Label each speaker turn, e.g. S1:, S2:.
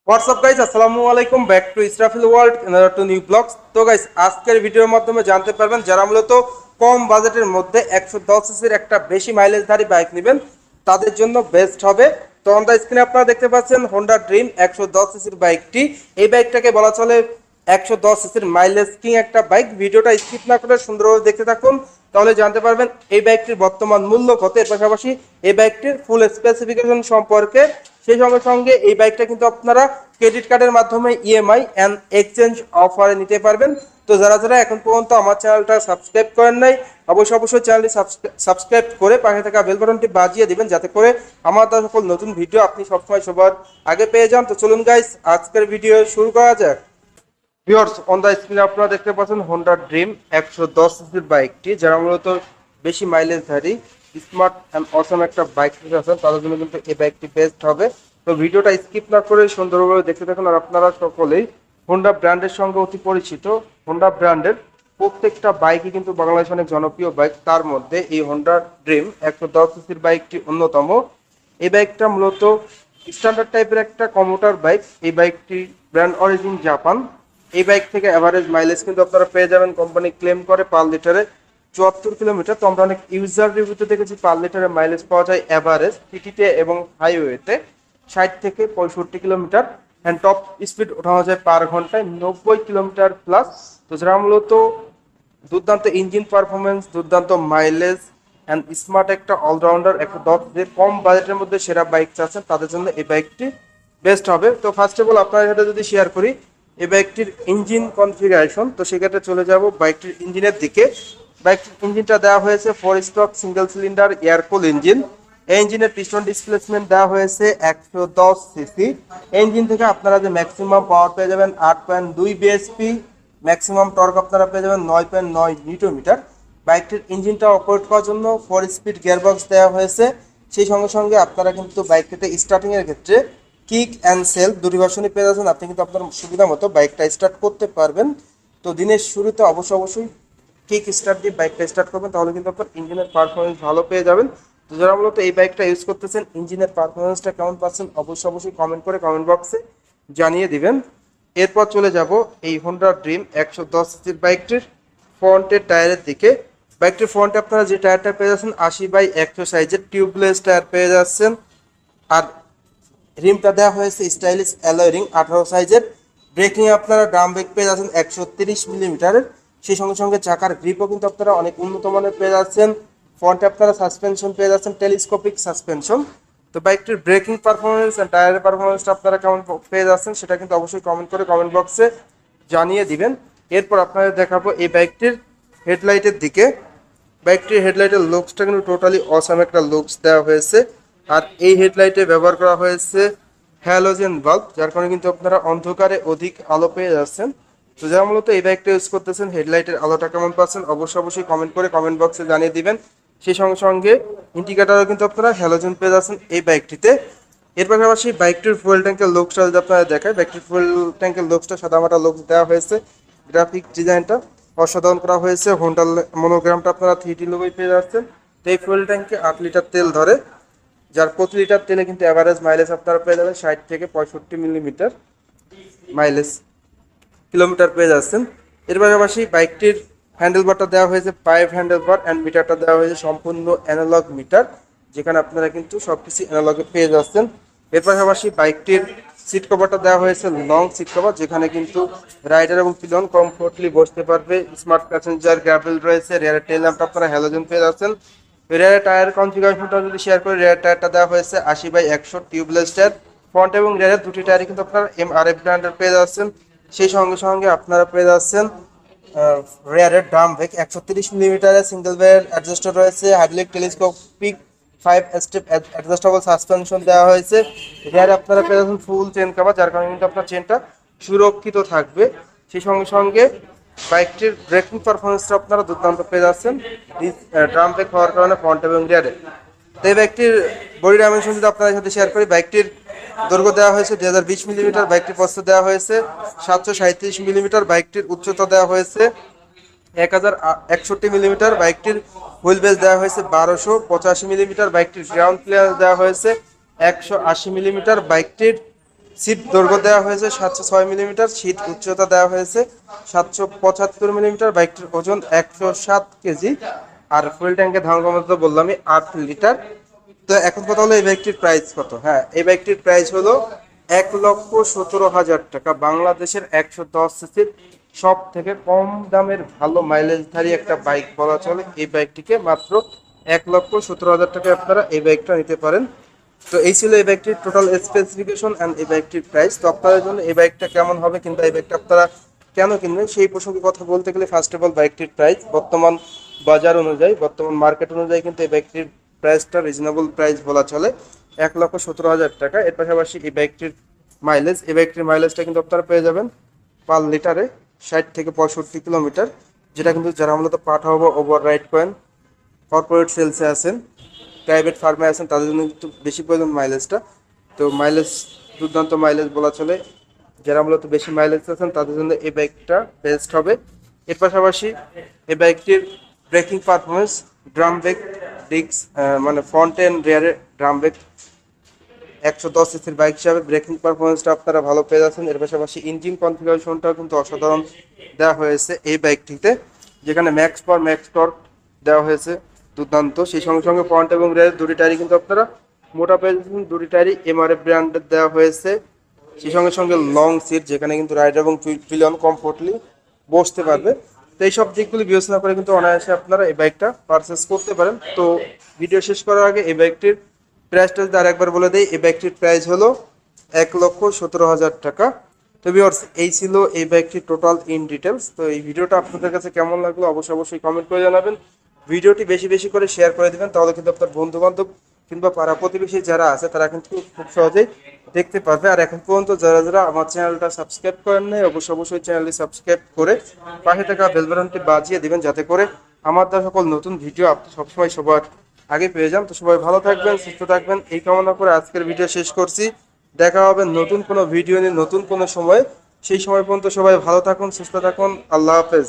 S1: WhatsApp guys, আসসালামু আলাইকুম। Back to Israfil world, another to new blogs. তো গাইস, আজকের ভিডিওর মাধ্যমে জানতে পারবেন যারা মূলত কম বাজেটের মধ্যে 110 সিসির একটা বেশি মাইলেজধারী বাইক নেবেন তাদের জন্য বেস্ট হবে। তো অন দ্য স্ক্রিনে আপনারা দেখতে পাচ্ছেন হোন্ডা ড্রিম 110 সিসির বাইকটি। এই বাইকটাকে বলা চলে 110 সিসির মাইলেজ কিং একটা বাইক। ভিডিওটা স্কিপ না করে সুন্দরভাবে দেখতে থাকুন, তাহলে জানতে পারবেন এই বাইকটির বর্তমান মূল্য কত, এর পাশাপাশি এই বাইকটির ফুল স্পেসিফিকেশন সম্পর্কে। সেই সঙ্গে সঙ্গে এই বাইকটা কিন্তু আপনারা ক্রেডিট কার্ডের মাধ্যমে ইএমআই অ্যান্ড এক্সচেঞ্জ অফারে নিতে পারবেন। তো যারা যারা এখন পর্যন্ত আমার চ্যানেলটা সাবস্ক্রাইব করেন নাই, অবশ্যই চ্যানেলটি সাবস্ক্রাইব করে পাশে থাকা বেল বাটনটি বাজিয়ে দিবেন, যাতে করে আমার দেওয়া সকল নতুন ভিডিও আপনি সবসময় সবার আগে পেয়ে যান। তো চলুন গাইস, আজকের ভিডিও শুরু করা যাক। ভিউয়ার্স, অন দ্য স্ক্রিনে আপনারা দেখতে পাচ্ছেন হোন্ডা ড্রিম 110 সিসির বাইকটি। যারা মূলত বেশি মাইলেজধারী স্মার্ট অ্যান্ড অসম একটা বাইক আছেন তাদের জন্য কিন্তু এই বাইকটি বেস্ট হবে। তো ভিডিওটা স্কিপ না করে সুন্দরভাবে দেখতে থাকুন। আর আপনারা সকলেই হোন্ডা ব্র্যান্ডের সঙ্গে অতি পরিচিত। হোন্ডা ব্র্যান্ডের প্রত্যেকটা বাইকই কিন্তু বাংলাদেশে অনেক জনপ্রিয় বাইক, তার মধ্যে এই হোন্ডা ড্রিম 110 সিসির বাইকটি অন্যতম। এই বাইকটা মূলত স্ট্যান্ডার্ড টাইপের একটা কমিউটার বাইক। এই বাইকটি ব্র্যান্ড অরিজিন জাপান। এই বাইক থেকে অ্যাভারেজ মাইলেজ কিন্তু আপনারা পেয়ে যাবেন, কোম্পানি ক্লেম করে পার লিটারে 74 কিলোমিটার। তো আমরা অনেক ইউজার রিভিউতে দেখেছি পার লিটারে মাইলেজ পাওয়া যায় অ্যাভারেজ সিটিতে এবং হাইওয়েতে 60 থেকে 65 কিলোমিটার, অ্যান্ড টপ স্পিড ওঠানো যায় পার ঘন্টায় 90 কিলোমিটার প্লাস। তো যারা মূলত দুর্দান্ত ইঞ্জিন পারফরমেন্স, দুর্দান্ত মাইলেজ অ্যান্ড স্মার্ট একটা অলরাউন্ডার একটা দশ যে কম বাজেটের মধ্যে সেরা বাইক চাচ্ছেন তাদের জন্য এই বাইকটি বেস্ট হবে। তো ফার্স্ট অফ অল আপনার সাথে যদি শেয়ার করি এই বাইকটির ইঞ্জিন কনফিগারেশন, তো সেক্ষেত্রে চলে যাব বাইকটির ইঞ্জিনের দিকে। বাইকটির ইঞ্জিনটা দেওয়া হয়েছে 4 stroke single cylinder air cool engine. এই ইঞ্জিনের পিস্টন ডিসপ্লেসমেন্ট দেওয়া হয়েছে 110 সিসি। ইঞ্জিন থেকে আপনারা যে ম্যাক্সিমাম পাওয়ার পেয়ে যাবেন 8.2 বিএসপি, ম্যাক্সিমাম টর্ক আপনারা পেয়ে যাবেন 9.9 নিউটন মিটার। বাইকটির ইঞ্জিনটা অপারেট করার জন্য 4 স্পিড গিয়ারবক্স দেওয়া হয়েছে। সেই সঙ্গে সঙ্গে আপনারা কিন্তু বাইকটাতে স্টার্টিং এর ক্ষেত্রে কিক অ্যান্ড সেলফ দুটি ভার্সনই পেয়ে যাচ্ছেন। আপনি কিন্তু আপনার সুবিধা মতো বাইকটা স্টার্ট করতে পারবেন। তো দিনের শুরুতে অবশ্যই কিক স্টার্ট দিয়ে বাইকটা স্টার্ট করবেন, তাহলে কিন্তু আপনার ইঞ্জিনের পারফরমেন্স ভালো পেয়ে যাবেন। তো যারা মূলত এই বাইকটা ইউজ করতেছেন ইঞ্জিনের পারফরমেন্সটা কেমন পাচ্ছেন অবশ্যই কমেন্ট করে কমেন্ট বক্সে জানিয়ে দিবেন। এরপর চলে যাব এই হোন্ডা ড্রিম 110 সিসির বাইকটির ফ্রন্টের টায়ারের দিকে। বাইকটির ফ্রন্টে আপনারা যে টায়ারটা পেয়ে যাচ্ছেন 80/100 সাইজের টিউবলেস টায়ার পেয়ে যাচ্ছেন। আর রিমটা দেওয়া হয়েছে স্টাইলিশ অ্যালয় রিং 18 সাইজের। ব্রেকিং আপনারা ড্রাম ব্রেক পেয়ে যাচ্ছেন 130 মিলিমিটারের। সেই সঙ্গে সঙ্গে চাকার গ্রিপও কিন্তু আপনারা অনেক উন্নত মানের পেয়ে যাচ্ছেন। ফ্রন্টে আপনারা সাসপেনশন পেয়ে যাচ্ছেন টেলিস্কোপিক সাসপেনশন। তো বাইকটির ব্রেকিং পারফরমেন্স অ্যান্ড টায়ারের পারফরমেন্সটা আপনারা কেমন পেয়ে যাচ্ছেন সেটা কিন্তু অবশ্যই কমেন্ট করে কমেন্ট বক্সে জানিয়ে দিবেন। এরপর আপনাদের দেখাবো এই বাইকটির হেডলাইটের দিকে। বাইকটির হেডলাইটের লুকসটা কিন্তু টোটালি অসাম একটা লুকস দেওয়া হয়েছে। আর এই হেডলাইটে ব্যবহার করা হয়েছে হ্যালোজেন বাল্ব, যার কারণে কিন্তু আপনারা অন্ধকারে অধিক আলো পেয়ে যাচ্ছেন। তো যারা মূলত এই বাইকটা ইউজ করতেছেন হেডলাইটের আলোটা কেমন পাচ্ছেন অবশ্যই কমেন্ট করে কমেন্ট বক্সে জানিয়ে দিবেন। সেই সঙ্গে সঙ্গে ইন্ডিকেটারও কিন্তু আপনারা হ্যালোজেন পেয়ে যাচ্ছেন এই বাইকটিতে। এর পাশাপাশি বাইকটির ফুয়েল ট্যাঙ্কের লুকসটা যদি আপনারা দেখায়, বাইকটির ফুয়েল ট্যাঙ্কের লুকসটা সাদামাটা লুকস দেওয়া হয়েছে। গ্রাফিক ডিজাইনটা অসাধারণ করা হয়েছে। হোন্ডা মনোগ্রামটা আপনারা 3D লোগোই পেয়ে যাচ্ছেন। তো এই ফুয়েল ট্যাঙ্কে 8 লিটার তেল ধরে, যার প্রতি লিটার তেলে কিন্তু অ্যাভারেজ মাইলেজ আপনারা পেয়ে যাবেন 60 থেকে 65 মিলিমিটার মাইলেজ কিলোমিটার পেয়ে যাচ্ছেন। এর পাশাপাশি বাইকটির হ্যান্ডেলবারটা দেওয়া হয়েছে পাইপ হ্যান্ডেলবার, অ্যান্ড মিটারটা দেওয়া হয়েছে সম্পূর্ণ অ্যানালগ মিটার, যেখানে আপনারা কিন্তু সব কিছু অ্যানালগে পেয়ে যাচ্ছেন। এর পাশাপাশি বাইকটির সিট কভারটা দেওয়া হয়েছে লং সিট কভার, যেখানে কিন্তু রাইডার এবং পিলন কমফোর্টলি বসতে পারবে। স্মার্ট প্যাসেঞ্জার গ্যাবেল রয়েছে। রিয়ারের টেল ল্যাম্পটা আপনারা হ্যালোজেন পেয়ে যাচ্ছেন। রিয়ারের টায়ার কনফিগারেশনটা যদি শেয়ার করি, রিয়ার টায়ারটা দেওয়া হয়েছে 80/100 টিউবলেস টায়ার। ফ্রন্ট এবং রিয়ারের দুটি টায়ারই কিন্তু আপনারা MRF ব্র্যান্ডের পেয়ে যাচ্ছেন। সেই সঙ্গে সঙ্গে আপনারা পেয়ে যাচ্ছেন রিয়ারের ড্রাম ব্রেক 130 মিলিমিটারের সিঙ্গেল ব্রেক অ্যাডজাস্টার রয়েছে। Hydraulic telescopic 5 step adjustable suspension দেওয়া হয়েছে। রিয়ারে আপনারা পেয়ে যাচ্ছেন ফুল চেন কভার, যার কারণে কিন্তু আপনার চেনটা সুরক্ষিত থাকবে। সেই সঙ্গে সঙ্গে বাইকটির ব্রেকিং পারফরমেন্সটা আপনারা দুর্দান্ত পেয়ে যাচ্ছেন ড্রাম ব্রেক হওয়ার কারণে ফ্রন্ট এবং রিয়ারে। তো এই বাইকটির বডি ডাইমেনশন যদি আপনাদের সাথে শেয়ার করি, বাইকটির দৈর্ঘ্য দেওয়া হয়েছে 2020 মিলিমিটার, বাইকটির প্রস্থ দেওয়া হয়েছে 737 মিলিমিটার, বাইকটির উচ্চতা দেওয়া হয়েছে 1061 মিলিমিটার, বাইকটির হুইল বেস দেওয়া হয়েছে 1285 মিলিমিটার, বাইকটির গ্রাউন্ড ক্লিয়ারেন্স দেওয়া হয়েছে 180 মিলিমিটার, বাইকটির সিট দৈর্ঘ্য দেওয়া হয়েছে 706 মিলিমিটার, সিট উচ্চতা দেওয়া হয়েছে 775 মিলিমিটার, বাইকটির ওজন 107 কেজি, আর ফুয়েল ট্যাঙ্কের ধারণ ক্ষমতা তো বললামই 8 লিটার। তো এখন কথা হলো এই বাইকটির প্রাইস কত। হ্যাঁ, এই বাইকটির প্রাইস হলো 1,17,000 টাকা। বাংলাদেশের 110 সিসির সব থেকে কম দামের ভালো মাইলেজধারী একটা বাইক বলা চলে এই বাইকটিকে। মাত্র 1,17,000 টাকায় আপনারা এই বাইকটা নিতে পারেন। তো এই ছিল এই বাইকটির টোটাল স্পেসিফিকেশন অ্যান্ড এই বাইকটির প্রাইস। তো আপনাদের জন্য এই বাইকটা কেমন হবে কিংবা এই বাইকটা আপনারা কেন কিনবেন সেই প্রসঙ্গে কথা বলতে গেলে ফার্স্ট অফ অল বাইকটির প্রাইস বর্তমান বাজার অনুযায়ী, বর্তমান মার্কেট অনুযায়ী কিন্তু এই বাইকটির প্রাইসটা রিজনেবল প্রাইস বলা চলে, 1,17,000 টাকা। এর পাশাপাশি এই বাইকটির মাইলেজ, এই বাইকটির মাইলেজটা কিন্তু আপনারা পেয়ে যাবেন পার লিটারে 60 থেকে 65 কিলোমিটার, যেটা কিন্তু যারা মূলত পাঠাও বা ওভার রাইড করেন, কর্পোরেট সেলসে আছেন, প্রাইভেট ফার্মে আছেন, তাদের জন্য একটু বেশি প্রয়োজন মাইলেজটা। তো মাইলেজ দুর্দান্ত মাইলেজ বলা চলে, যারা মূলত বেশি মাইলেজ আছেন তাদের জন্য এই বাইকটা বেস্ট হবে। এর পাশাপাশি এই বাইকটির breaking performance, drum brake disc, মানে ফ্রন্ট এন্ড রিয়ারে ড্রাম ব্রেক, 110 সিসির বাইক হিসাবে ব্রেকিং পারফরমেন্সটা আপনারা ভালো পেয়ে যাচ্ছেন। এর পাশাপাশি ইঞ্জিন কনফিগারেশনটাও কিন্তু অসাধারণ দেওয়া হয়েছে এই বাইকটিতে, যেখানে ম্যাক্স পাওয়ার ম্যাক্স টর্ক দেওয়া হয়েছে দুর্দান্ত। সেই সঙ্গে সঙ্গে ফ্রন্ট এবং রিয়ার দুটি টায়ারই কিন্তু আপনারা মোটা পেয়ে যাচ্ছেন, দুটি টায়ারই এমআরএফ ব্র্যান্ডের দেওয়া হয়েছে। সেই সঙ্গে সঙ্গে লং সিট, যেখানে কিন্তু রাইডার এবং পিলিয়ন কমফোর্টলি বসতে পারবে। তো এই সব দিকগুলি বিবেচনা করে কিন্তু অনায়াসে আপনারা এই বাইকটা পারচেস করতে পারেন। তো ভিডিও শেষ করার আগে এই বাইকটির প্রাইসটা যদি আরেকবার বলে দেই, এই বাইকটির প্রাইস হলো 1,17,000 টাকা। তো ভিউয়ার্স, এই ছিল এই বাইকটির টোটাল ইন ডিটেলস। তো এই ভিডিওটা আপনাদের কাছে কেমন লাগলো অবশ্যই কমেন্ট করে জানাবেন। ভিডিওটি বেশি বেশি করে শেয়ার করে দেবেন, তাহলে কিন্তু আপনার বন্ধু বান্ধব কিংবা পাড়া প্রতিবেশী যারা আছে তারা কিন্তু খুব সহজেই দেখতে পাবে। আর এখন পর্যন্ত যারা যারা আমার চ্যানেলটা সাবস্ক্রাইব করেন নাই, অবশ্যই চ্যানেলটি সাবস্ক্রাইব করে পাশে থাকা বেল বাটনটি বাজিয়ে দিবেন, যাতে করে আমার দেওয়া সকল নতুন ভিডিও আপনি সবসময় সবার আগে পেয়ে যান। তো সবাই ভালো থাকবেন, সুস্থ থাকবেন, এই কামনা করে আজকের ভিডিও শেষ করছি। দেখা হবে নতুন কোনো ভিডিও নিয়ে নতুন কোনো সময়। সেই সময় পর্যন্ত সবাই ভালো থাকুন, সুস্থ থাকুন। আল্লাহ হাফেজ।